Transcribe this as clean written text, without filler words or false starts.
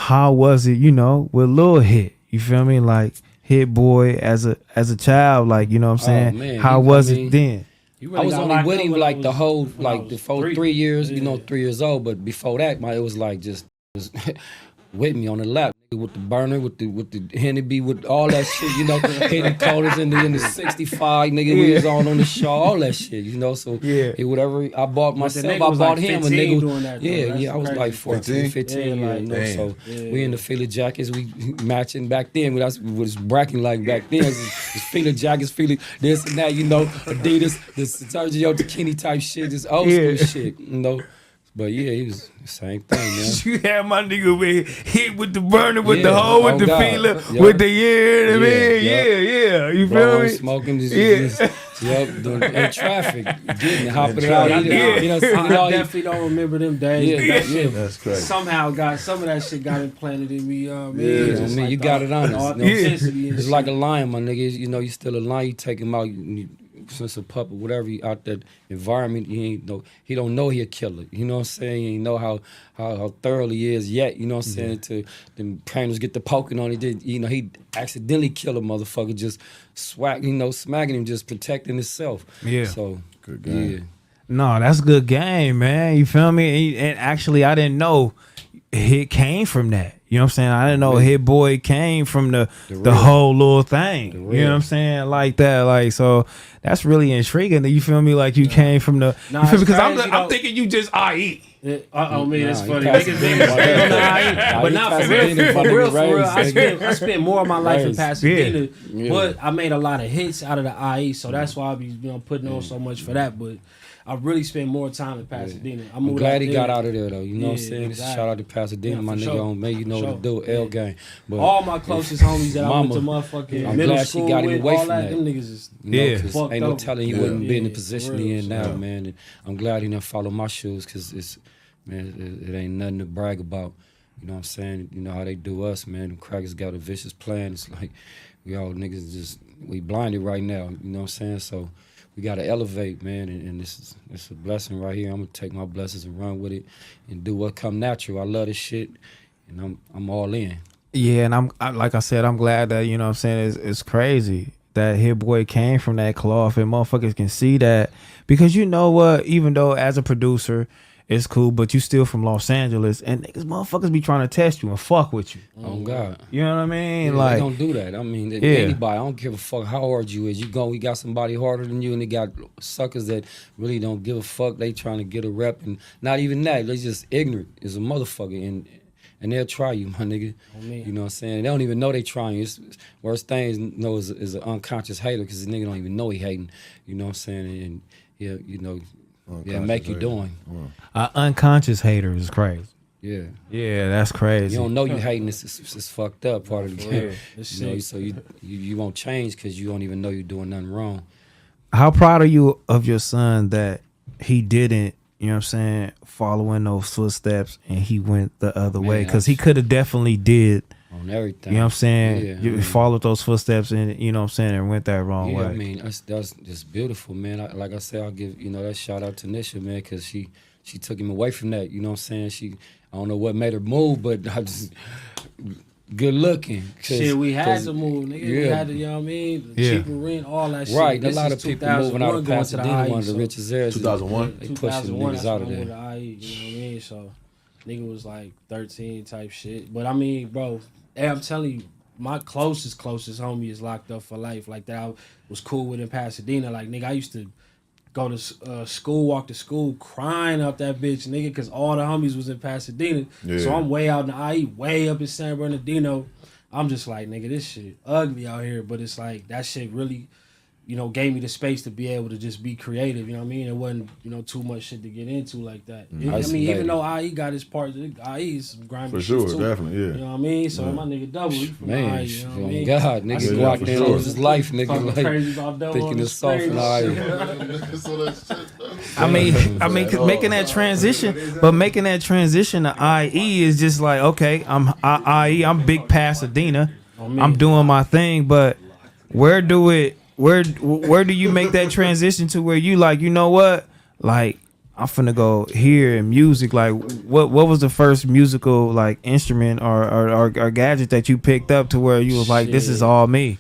how was it, with Lil Hit? You feel me? Like Hit Boy as a child, like, you know what I'm saying? Man, how was it then? Really I was only with him like the whole, like the 3 years, 3 years old. But before that, it was like just with me on the lap, with the burner, with the Henny, with all that shit, hitting quarters in the 65, nigga, we was on the show, all that shit, So whatever I bought myself, I bought like him a nigga. Doing that, I was like 14, 15 years, so we in the Fila jackets, we matching back then. That's what was bracking like back then. It's Fila jackets, Fila this and that, Adidas, the Sergio Tacchini type shit, just old school shit, But he was the same thing, man. You had my nigga hit with the burner, with the hole, with the feeler, with the you feel me? Smoking, just in traffic, getting hopping out. I definitely don't remember them days. That's crazy. Somehow some of that shit got implanted in me. Man, you got it honest. It's like a lion, my nigga. You still a lion. You take him out. Since a pup or whatever, out that environment, he don't know he a killer. You know what I'm saying? He ain't know how thoroughly he is yet. You know what I'm saying? To them trainers get the poking on him. He accidentally kill a motherfucker, just smacking him, just protecting himself. Yeah. So good game. Yeah. No, that's a good game, man. You feel me? And actually, I didn't know Hit came from that. You know what I'm saying? I didn't know Hit Boy came from the whole little thing. You know what I'm saying? Like that. Like, so that's really intriguing. You feel me? Like you came from the. You feel me? Because I'm thinking you just IE. Man, it's funny. Niggas but not for real. I spent more of my life in Pasadena, but I made a lot of hits out of the IE, so that's why I be putting on so much for that. But I really spent more time in Pasadena. I'm glad he got out of there though. You know what I'm saying? Exactly. Shout out to Pasadena, my nigga. On me, you know what to do. L gang. But all my closest homies that I went to motherfucking middle school got him with, away all from that, them niggas is ain't no telling he wouldn't be in the position he in now, man. And I'm glad he didn't follow my shoes, because it ain't nothing to brag about. You know what I'm saying? You know how they do us, man. Them crackers got a vicious plan. It's like we all niggas we blinded right now. You know what I'm saying? So we gotta elevate, man, and it's a blessing right here. I'm gonna take my blessings and run with it and do what come natural. I love this shit, and I'm all in. Yeah, and I'm like I said, I'm glad that, you know what I'm saying, it's crazy that Hit Boy came from that cloth, and motherfuckers can see that, because you know what, even though as a producer it's cool, but you still from Los Angeles, and motherfuckers be trying to test you and fuck with you. Oh God, you know what I mean? Yeah, like, they don't do that. I mean, anybody. I don't give a fuck how hard you is. We got somebody harder than you, and they got suckers that really don't give a fuck. They trying to get a rep, and not even that. They just ignorant as a motherfucker, and they'll try you, my nigga. You know what I'm saying? They don't even know they trying. It's worst thing is an unconscious hater, because the nigga don't even know he hating. You know what I'm saying? And make you doing. Unconscious hater is crazy. Yeah, that's crazy. You don't know you hating. It's fucked up part of the game. So you won't change because you don't even know you're doing nothing wrong. How proud are you of your son that he didn't, you know what I'm saying, follow in those footsteps and he went the other way? Because he could have definitely did on everything. You know what I'm saying? You followed those footsteps and, you know what I'm saying, and went that wrong way. I mean, that's just beautiful, man. Like I said, I'll give, that shout out to Nisha, man, because she took him away from that. You know what I'm saying? I don't know what made her move, but I just good looking. Shit, we had to move, nigga. We had to, you know what I mean? Cheaper rent, all that shit. Right, a lot of people moving out of Pasadena, one of the richest areas. 2001? They pushing niggas out of there. You know what I mean? So, nigga was like 13 type shit. But I mean, bro, I'm telling you, my closest homie is locked up for life. Like that I was cool with in Pasadena. Like, nigga, I used to go to school, walk to school, crying up that bitch, nigga, because all the homies was in Pasadena. Yeah. So I'm way out in the IE, way up in San Bernardino. I'm just like, nigga, this shit ugly out here. But it's like, that shit really, gave me the space to be able to just be creative. You know what I mean? It wasn't, too much shit to get into like that. I mean, even though IE got his part, IE is some grimy for sure, too. Definitely, yeah. You know what I mean? So my nigga Double, he from man, IE, you know what I mean? God, nigga go out there and lose his life, nigga. Like, crazy about Double thinking it's soft and I mean, making that transition to IE is just like, okay, I'm IE, I'm big Pasadena, I'm doing my thing, but where do you make that transition to where you like, you know what, like I'm finna go here in music. Like, what was the first musical like instrument or gadget that you picked up to where you was like, this is all me?